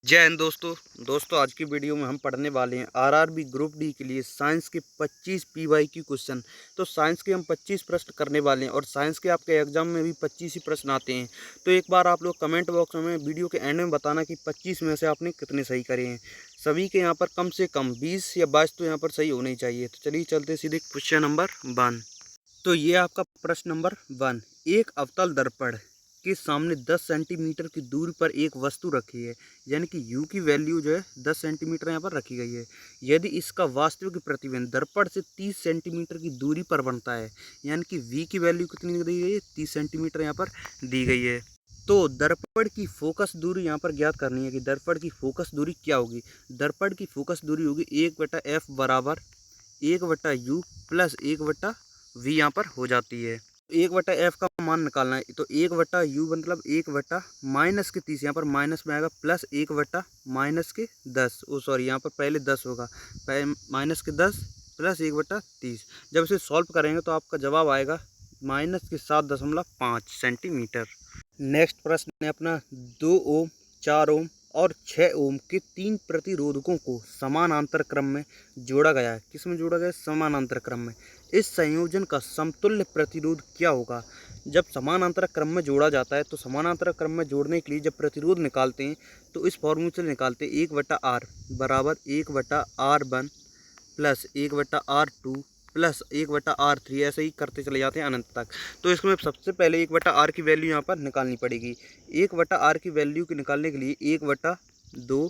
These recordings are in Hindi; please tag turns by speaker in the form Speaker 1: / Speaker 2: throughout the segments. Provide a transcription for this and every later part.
Speaker 1: जय हिंद दोस्तों आज की वीडियो में हम पढ़ने वाले हैं आरआरबी ग्रुप डी के लिए साइंस के 25 पीवाईक्यू क्वेश्चन। तो साइंस के हम 25 प्रश्न करने वाले हैं और साइंस के आपके एग्जाम में भी 25 ही प्रश्न आते हैं। तो एक बार आप लोग कमेंट बॉक्स में वीडियो के एंड में बताना कि 25 में से आपने कितने सही करे हैं। सभी के यहाँ पर कम से कम 20 या 22 तो यहाँ पर सही होने ही चाहिए। तो चलिए चलते सीधे क्वेश्चन नंबर 1। तो ये आपका प्रश्न नंबर 1। एक अवतल दर्पण के सामने 10 सेंटीमीटर की दूरी पर एक वस्तु रखी है, यानी कि u की वैल्यू जो है 10 सेंटीमीटर यहाँ पर रखी गई है। यदि इसका वास्तविक प्रतिबिंब दर्पण से 30 सेंटीमीटर की दूरी पर बनता है, यानी कि v की वैल्यू कितनी दी गई है, 30 सेंटीमीटर यहाँ पर दी गई है। तो दर्पण की फोकस दूरी यहाँ पर ज्ञात करनी है कि दर्पण की फोकस दूरी क्या होगी। दर्पण की फोकस दूरी होगी 1/f बराबर 1/u प्लस 1/v यहाँ पर हो जाती है। 1/f का मान निकालना है, तो 1/u मतलब 1/-30, यहाँ पर माइनस में आएगा, प्लस 1/-10, यहाँ पर पहले 10 होगा, -10 प्लस 1/30। जब इसे सॉल्व करेंगे तो आपका जवाब आएगा -7.5 सेंटीमीटर। नेक्स्ट प्रश्न है अपना 2 ओम, 4 ओम और 6 ओम के 3 प्रतिरोधकों को समानांतर क्रम में जोड़ा गया है। किस में जोड़ा गया है? समानांतर क्रम में। इस संयोजन का समतुल्य प्रतिरोध क्या होगा? जब समानांतर क्रम में जोड़ा जाता है तो समानांतर क्रम में जोड़ने के लिए जब प्रतिरोध निकालते हैं तो इस फॉर्मूले से निकालते हैं 1/r बराबर 1/r1 plus 1/r2 plus 1/r3, ऐसे ही करते चले जाते हैं अनंत तक। तो इसमें सबसे पहले 1/r की वैल्यू यहाँ पर निकालनी पड़ेगी। 1/r की वैल्यू के निकालने के लिए 1/2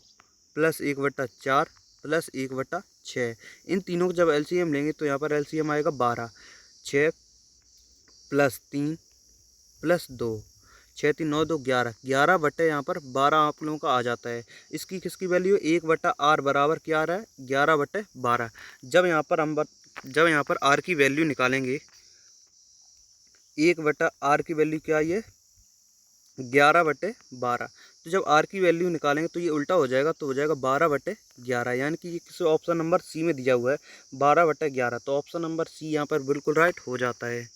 Speaker 1: प्लस 1/4 प्लस 1/6, इन तीनों को जब एलसीएम लेंगे तो यहाँ पर एलसीएम आएगा 12। 6 प्लस 3 प्लस 2, 6 3 9 2 11, 11 यहाँ पर 12 आप लोगों का आ जाता है। इसकी किसकी वैल्यू 1/r बराबर क्या आ रहा है? 11/12। जब यहाँ पर r की वैल्यू निकालेंगे, 1/r की वैल्यू क्या आई है? 11/12। तो जब r की वैल्यू निकालेंगे तो ये उल्टा हो जाएगा, तो हो जाएगा 12/11, यानी कि ये किस ऑप्शन नंबर सी में दिया हुआ है 12/11। तो ऑप्शन नंबर सी यहाँ पर बिल्कुल राइट हो जाता है।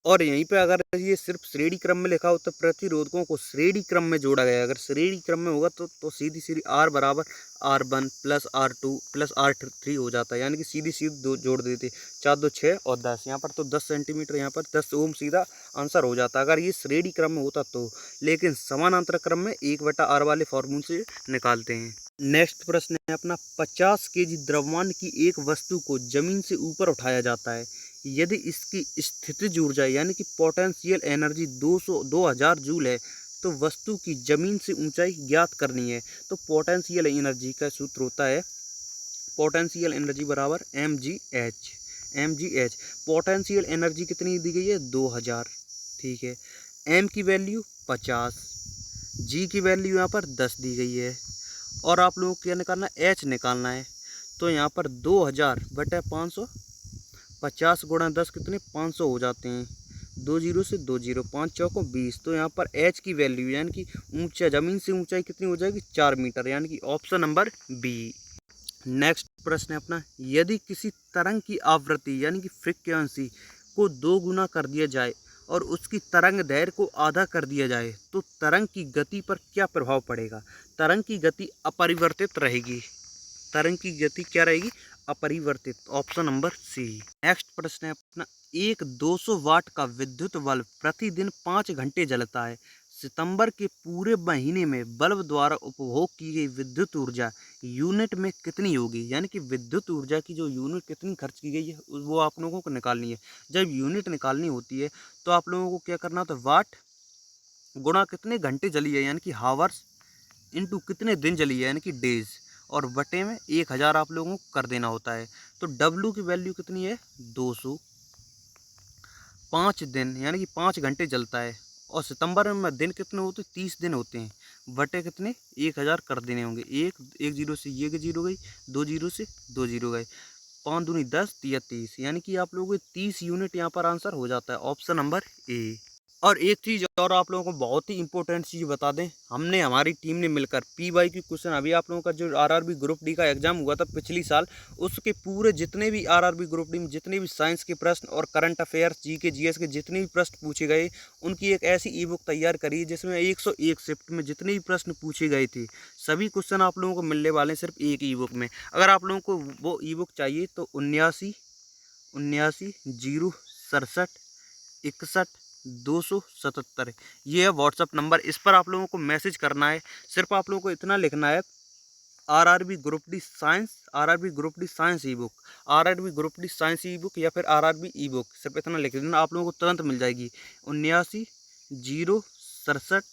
Speaker 1: और यहीं पे अगर ये सिर्फ श्रेणी क्रम में लिखा हो तो प्रतिरोधकों को श्रेणी क्रम में जोड़ा गया है। अगर श्रेणी क्रम में होगा तो सीधी सीधी r बराबर r1 plus r2 plus r3 हो जाता है, यानी कि सीधी सीधी दो जोड़ देते, 4 2 6 और 10, यहाँ पर तो 10 सेंटीमीटर, यहाँ पर 10 ओम सीधा आंसर हो जाता अगर ये श्रेणी क्रम में होता तो। लेकिन समानांतर क्रम में 1/r वाले फॉर्मूले से निकालते हैं। नेक्स्ट प्रश्न है अपना 50 kg द्रव्यमान की एक वस्तु को जमीन से ऊपर उठाया जाता है। यदि इसकी स्थितिज ऊर्जा यानी कि पोटेंशियल एनर्जी 2000 जूल है तो वस्तु की जमीन से ऊंचाई ज्ञात करनी है। तो पोटेंशियल एनर्जी का सूत्र होता है पोटेंशियल एनर्जी बराबर mgh। पोटेंशियल एनर्जी कितनी दी गई है? 2000, ठीक है। m की वैल्यू 50, g की वैल्यू यहाँ पर 10 दी गई है और आप लोगों को क्या निकालना है? h निकालना है। तो यहाँ पर 2000/500, 50 गुणा 10 कितने? 500 हो जाते हैं, 2 0 से 2 0, 5 चौकों 20। तो यहाँ पर h की वैल्यू यानी कि ऊंचा जमीन से ऊंचाई कितनी हो जाएगी? 4 मीटर, यानी कि ऑप्शन नंबर बी। नेक्स्ट प्रश्न है अपना यदि किसी तरंग की आवृत्ति यानी कि फ्रीक्वेंसी को 2 गुना कर दिया जाए और उसकी तरंग दैर्घ्य को आधा कर दिया जाए तो तरंग की गति पर क्या प्रभाव पड़ेगा? तरंग की गति अपरिवर्तित रहेगी। तरंग की गति क्या रहेगी? अपरिवर्तित, ऑप्शन नंबर सी। नेक्स्ट प्रश्न है अपना एक 200 वाट का विद्युत बल्ब प्रतिदिन 5 घंटे जलता है। सितंबर के पूरे महीने में बल्ब द्वारा उपभोग की गई विद्युत ऊर्जा यूनिट में कितनी होगी? यानी कि विद्युत ऊर्जा की जो यूनिट कितनी खर्च की गई है वो आप लोगों को निकालनी है। जब यूनिट निकालनी होती है तो आप लोगों को क्या करना होता है? वाट गुणा कितने घंटे जली है यानी कि हावर्स इंटू कितने दिन जली है यानी कि डेज, और बटे में 1000 आप लोगों को कर देना होता है। तो W की वैल्यू कितनी है? 200, 5 दिन यानी कि 5 घंटे जलता है और सितंबर में दिन कितने होते हैं? 30 दिन होते हैं, बटे कितने? 1000 कर देने होंगे। एक जीरो से ये जीरो गई, 2 जीरो से 2 जीरो गए, 5 दूनी 10 या 30, यानी कि आप लोगों को 30 यूनिट यहाँ पर आंसर हो जाता है, ऑप्शन नंबर ए। और एक चीज़ और आप लोगों को बहुत ही इंपॉर्टेंट चीज़ बता दें, हमने हमारी टीम ने मिलकर पीवाईक्यू क्वेश्चन अभी आप लोगों का जो आरआरबी ग्रुप डी का एग्जाम हुआ था पिछली साल, उसके पूरे जितने भी आरआरबी ग्रुप डी में जितने भी साइंस के प्रश्न और करंट अफेयर्स जीके जीएस के जितने भी प्रश्न पूछे गए, उनकी एक ऐसी ई बुक तैयार करी जिसमें 101 शिफ्ट में जितने भी प्रश्न पूछे गए थे सभी क्वेश्चन आप लोगों को मिलने वाले हैं सिर्फ एक ई बुक में। अगर आप लोगों को वो ई बुक चाहिए तो 79 79 67 277 ये है व्हाट्सअप नंबर। इस पर आप लोगों को मैसेज करना है। सिर्फ आप लोगों को इतना लिखना है RRB group D science, RRB group D science ई book, RRB group D science ई बुक या फिर आरआरबी ई बुक, सिर्फ इतना लिख देना, आप लोगों को तुरंत मिल जाएगी। 79 0 67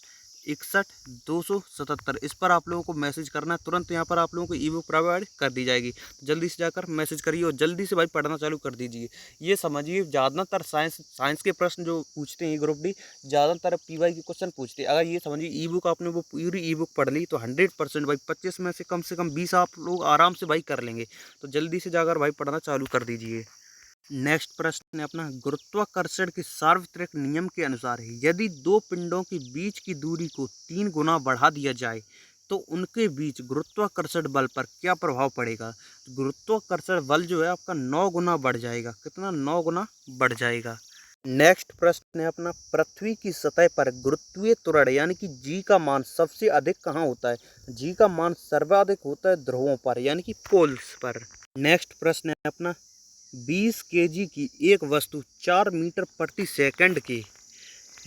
Speaker 1: 61 277 इस पर आप लोगों को मैसेज करना है। तुरंत यहाँ पर आप लोगों को ई बुक प्रोवाइड कर दी जाएगी। तो जल्दी से जाकर मैसेज करिए और जल्दी से भाई पढ़ना चालू कर दीजिए। ये समझिए ज़्यादातर साइंस के प्रश्न जो पूछते हैं ग्रुप डी, ज़्यादातर पीवाई के क्वेश्चन पूछते हैं। अगर ये समझिए ई बुक आपने वो पूरी ई बुक पढ़ ली तो 100% भाई 25 में से कम 20 आप लोग आराम से भाई कर लेंगे। तो जल्दी से जाकर भाई पढ़ना चालू कर दीजिए। नेक्स्ट प्रश्न है अपना, गुरुत्वाकर्षण के सार्वत्रिक नियम के अनुसार यदि दो पिंडों के बीच की दूरी को 3 गुना बढ़ा दिया जाए तो उनके बीच गुरुत्वाकर्षण बल पर क्या प्रभाव पड़ेगा। गुरुत्वाकर्षण बल जो है आपका 9 गुना बढ़ जाएगा। कितना? 9 गुना बढ़ जाएगा। नेक्स्ट प्रश्न है अपना, पृथ्वी की सतह पर गुरुत्वीय त्वरण यानी कि जी का मान सबसे अधिक कहाँ होता है। जी का मान सर्वाधिक होता है ध्रुवों पर यानी कि पोल्स पर। नेक्स्ट प्रश्न है अपना, 20 केजी की एक वस्तु 4 मीटर प्रति सेकंड के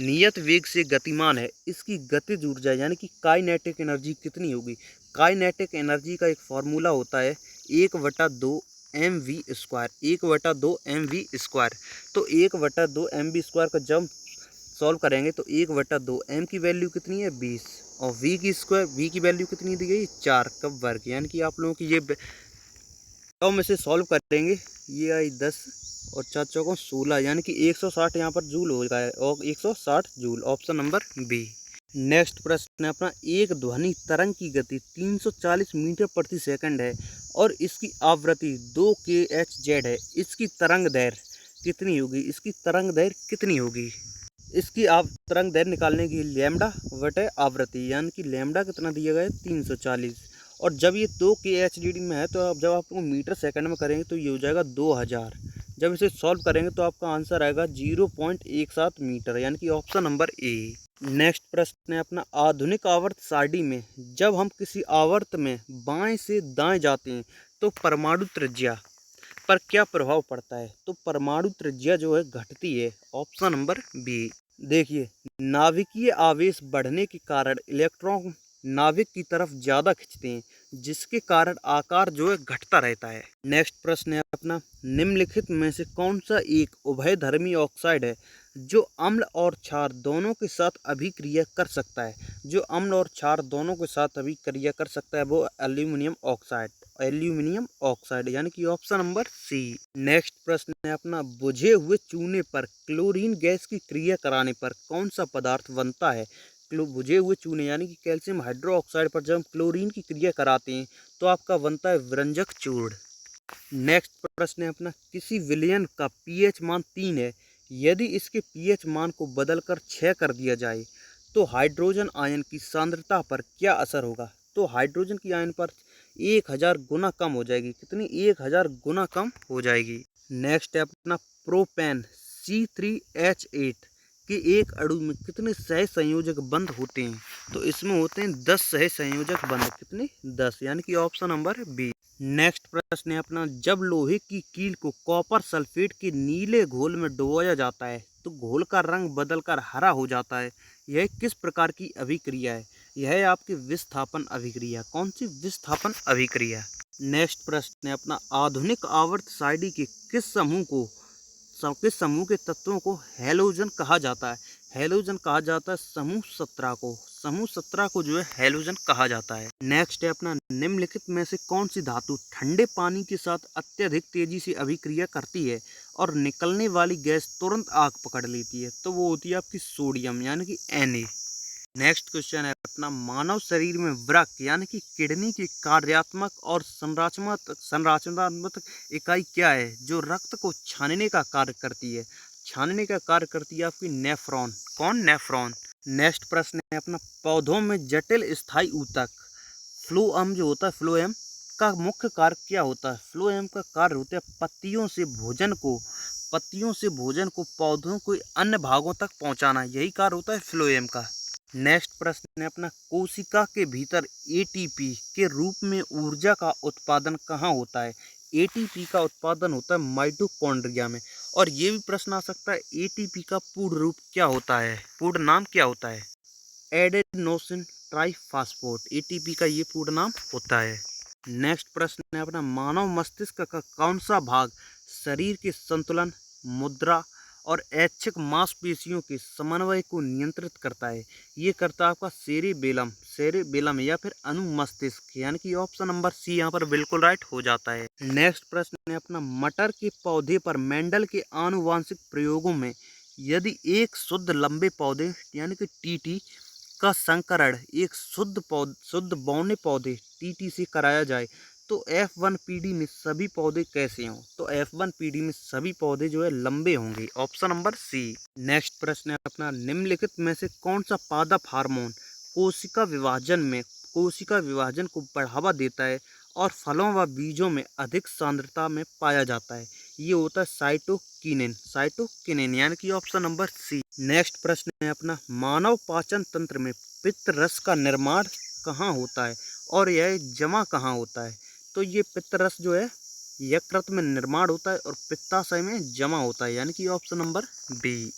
Speaker 1: नियत वेग से गतिमान है। इसकी गतिज ऊर्जा यानी कि काइनेटिक एनर्जी कितनी होगी। काइनेटिक एनर्जी का एक फार्मूला होता है 1/2 mv², 1/2 mv²। तो 1/2 mv² का जब सॉल्व करेंगे तो 1/2 m की वैल्यू कितनी है 20 और v की वैल्यू कितनी दी गई 4 का वर्ग। यानी कि आप लोगों की ये तो में से सॉल्व करेंगे, ये आई 10 और 4 चौकों 16 यानी कि 160 यहाँ पर जूल हो गया और 160 joule, option number B. Next प्रश्न है अपना, एक ध्वनि तरंग की गति 340 मीटर प्रति सेकंड है और इसकी आवृत्ति 2 kHz है। इसकी तरंग दैर्घ्य कितनी होगी। इसकी तरंग दैर्घ्य कितनी होगी। इसकी तरंग दैर्घ्य निकालने की लैम्डा बटे आवृत्ति यानी कि लैम्डा कितना दिया गया है 340 और जब ये 2 kHz में है तो अब जब आप मीटर सेकंड में करेंगे तो ये हो जाएगा 2000। जब इसे सॉल्व करेंगे तो आपका आंसर आएगा 0.17 मीटर यानी कि ऑप्शन नंबर ए। नेक्स्ट प्रश्न है अपना, आधुनिक आवर्त सारणी में जब हम किसी आवर्त में बाएं से दाएं जाते हैं तो परमाणु त्रिज्या पर क्या प्रभाव पड़ता है। तो परमाणु त्रिज्या जो है घटती है, ऑप्शन नंबर बी। देखिए, नाभिकीय आवेश बढ़ने के कारण इलेक्ट्रॉन नाभिक की तरफ ज़्यादा खींचते हैं जिसके कारण आकार जो है घटता रहता है। नेक्स्ट प्रश्न है अपना, निम्नलिखित में से कौन सा एक उभयधर्मी ऑक्साइड है जो अम्ल और क्षार दोनों के साथ अभिक्रिया कर सकता है। जो अम्ल और क्षार दोनों के साथ अभिक्रिया कर सकता है वो एल्यूमिनियम ऑक्साइड यानी कि ऑप्शन नंबर सी। नेक्स्ट प्रश्न है अपना, बुझे हुए चूने पर क्लोरीन गैस की क्रिया कराने पर कौन सा पदार्थ बनता है। बुझे हुए चूने यानी कि कैल्शियम हाइड्रोक्साइड पर जब हम क्लोरीन की क्रिया कराते हैं तो आपका बनता है विरंजक चूर्ण। नेक्स्ट प्रश्न है अपना, किसी विलयन का पीएच मान 3 है। यदि इसके पीएच मान को बदलकर 6 कर दिया जाए तो हाइड्रोजन आयन की सांद्रता पर क्या असर होगा। तो हाइड्रोजन की आयन पर 1000 गुना कम हो जाएगी। कितनी? 1000 गुना कम हो जाएगी। नेक्स्ट है अपना, प्रोपेन C3H8 के एक अणु में कितने सहसंयोजक बंध होते हैं। तो इसमें होते हैं 10 सहसंयोजक बंध। कितने? 10 यानी कि ऑप्शन नंबर बी। नेक्स्ट प्रश्न है अपना, जब लोहे की कील को कॉपर सल्फेट के नीले घोल में डुबोया जाता है तो घोल का रंग बदलकर हरा हो जाता है। यह किस प्रकार की अभिक्रिया है। यह है आपकी विस्थापन अभिक्रिया। कौन सी? विस्थापन अभिक्रिया। नेक्स्ट प्रश्न है अपना, आधुनिक आवर्त सारणी के किस समूह के तत्वों को हैलोजन कहा जाता है। हैलोजन कहा जाता है समूह 17 को। समूह 17 को जो है हैलोजन कहा जाता है। नेक्स्ट है अपना, निम्नलिखित में से कौन सी धातु ठंडे पानी के साथ अत्यधिक तेजी से अभिक्रिया करती है और निकलने वाली गैस तुरंत आग पकड़ लेती है। तो वो होती है आपकी सोडियम यानी कि Na। नेक्स्ट क्वेश्चन है अपना, मानव शरीर में वृक्क यानी कि किडनी की कार्यात्मक और संरचनात्मक इकाई क्या है जो रक्त को छानने का कार्य करती है। छानने का कार्य करती है आपकी नेफ्रॉन। कौन? नेफ्रॉन। नेक्स्ट प्रश्न है अपना, पौधों में जटिल स्थायी ऊतक फ्लोएम जो होता है, फ्लोएम का मुख्य कार्य क्या होता है। फ्लोएम का कार्य होता है पत्तियों से भोजन को पौधों के अन्य भागों तक पहुंचाना। यही कार्य होता है फ्लोएम का। नेक्स्ट प्रश्न है अपना, कोशिका के भीतर एटीपी के रूप में ऊर्जा का उत्पादन कहाँ होता है? एटीपी का उत्पादन होता है माइटोकॉन्ड्रिया में। और ये भी प्रश्न आ सकता है, एटीपी का पूर्ण रूप क्या होता है, पूर्ण नाम क्या होता है? एडेनोसिन ट्राइफॉस्फेट, एटीपी का ये पूर्ण नाम होता है। नेक्स्ट प्रश्न है अपना, मानव मस्तिष्क का कौन सा भाग शरीर के संतुलन, मुद्रा और ऐच्छिक मांसपेशियों के समन्वय को नियंत्रित करता है? ये करता है आपका सेरेबेलम, सेरेबेलम या फिर अनुमस्तिष्क, यानी कि ऑप्शन नंबर सी यहाँ पर बिल्कुल राइट हो जाता है। नेक्स्ट प्रश्न है अपना, मटर के पौधे पर मेंडल के आनुवांशिक प्रयोगों में यदि एक शुद्ध लंबे पौधे यानी कि टीटी का संकरण एक शुद्ध बौने पौधे टीटी से कराया जाए तो F1 पीढ़ी में सभी पौधे कैसे हों? तो F1 पीढ़ी में सभी पौधे जो है लंबे होंगे, ऑप्शन नंबर सी। नेक्स्ट प्रश्न है अपना, निम्नलिखित में से कौन सा पादप हार्मोन कोशिका विभाजन को बढ़ावा देता है और फलों व बीजों में अधिक सांद्रता में पाया जाता है? ये होता है साइटोकिनिन, यानी कि ऑप्शन नंबर सी। नेक्स्ट प्रश्न है अपना, मानव पाचन तंत्र में पित्त रस का निर्माण कहाँ होता है और यह जमा कहाँ होता है? तो ये पित्त रस जो है यकृत में निर्माण होता है और पित्ताशय में जमा होता है, यानी कि ऑप्शन नंबर बी।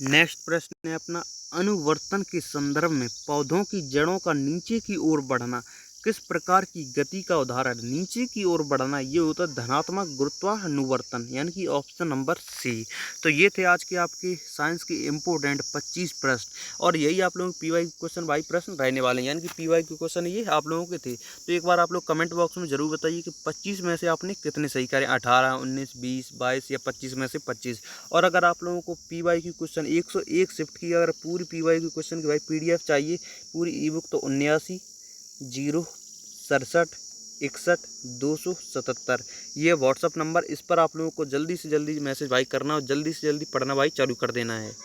Speaker 1: नेक्स्ट प्रश्न है अपना, अनुवर्तन के संदर्भ में पौधों की जड़ों का नीचे की ओर बढ़ना किस प्रकार की गति का उदाहरण? नीचे की ओर बढ़ना ये होता है धनात्मक गुरुत्वानुवर्तन, यानी कि ऑप्शन नंबर सी। तो ये थे आज के आपके साइंस के इम्पोर्टेंट 25 प्रश्न और यही आप लोगों के पीवाई क्वेश्चन बाई प्रश्न रहने वाले हैं, यानी कि पीवाई के क्वेश्चन ये आप लोगों के थे। तो एक बार आप लोग कमेंट बॉक्स में जरूर बताइए कि 25 में से आपने कितने सही करे, 18, 19, 20, 22 या 25 में से 25। और अगर आप लोगों को पीवाई की क्वेश्चन 101 शिफ्ट की अगर पूरी पीवाई की क्वेश्चन की भाई PDF चाहिए पूरी ई बुक, तो 79 067 61 277 ये व्हाट्सअप नंबर, इस पर आप लोगों को जल्दी से जल्दी मैसेज भाई करना और जल्दी से जल्दी पढ़ना भाई चालू कर देना है,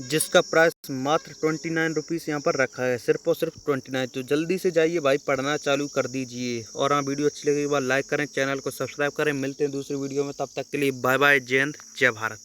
Speaker 1: जिसका प्राइस मात्र 29 रुपीज़ यहाँ पर रखा है, सिर्फ और सिर्फ 29। तो जल्दी से जाइए भाई पढ़ना चालू कर दीजिए। और हाँ, वीडियो अच्छी लगी एक बार लाइक करें, चैनल को सब्सक्राइब करें। मिलते हैं दूसरी वीडियो में, तब तक के लिए बाय बाय, जय हिंद, जय भारत।